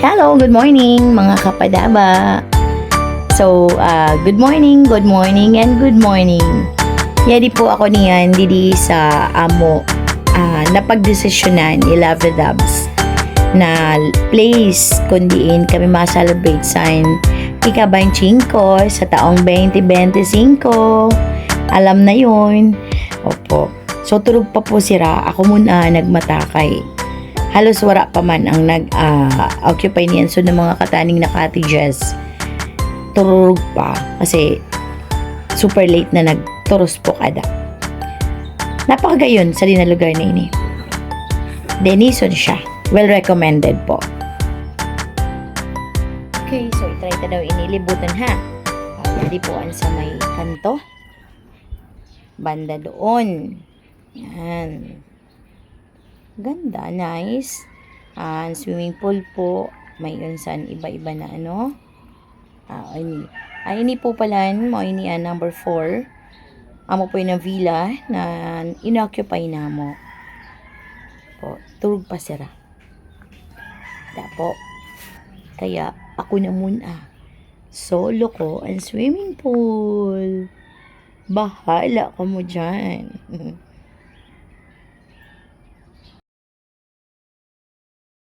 Hello, good morning mga kapadaba. So, good morning, and good morning. Yadi po ako niyan, didi sa amo napagdesisyonan ni Love Dubs na place kundiin kami ma-celebrate sign ika-25 sa taong 2025. Alam na yun. Opo. So, tulog pa po sira. Ako muna nagmatakay. Halos wala pa man ang nag-occupy niyan. So, ng mga kataning na cottages, turog pa. Kasi, super late na nagturos po kada. Napakagayon sa lugar na ini. Denison siya. Well recommended po. Okay, so itry ta daw inilibutan ha. Hindi po sa may kanto. Banda doon. Yan. Ganda, nice. Swimming pool po. May unsan iba-iba na ano. Ini po pala mo ini number 4. Amo po yung villa na inoccupy na mo. Po, turog pa sira. Da po. Kaya ako na muna. Solo ko ang swimming pool. Bahala ka mo dyan.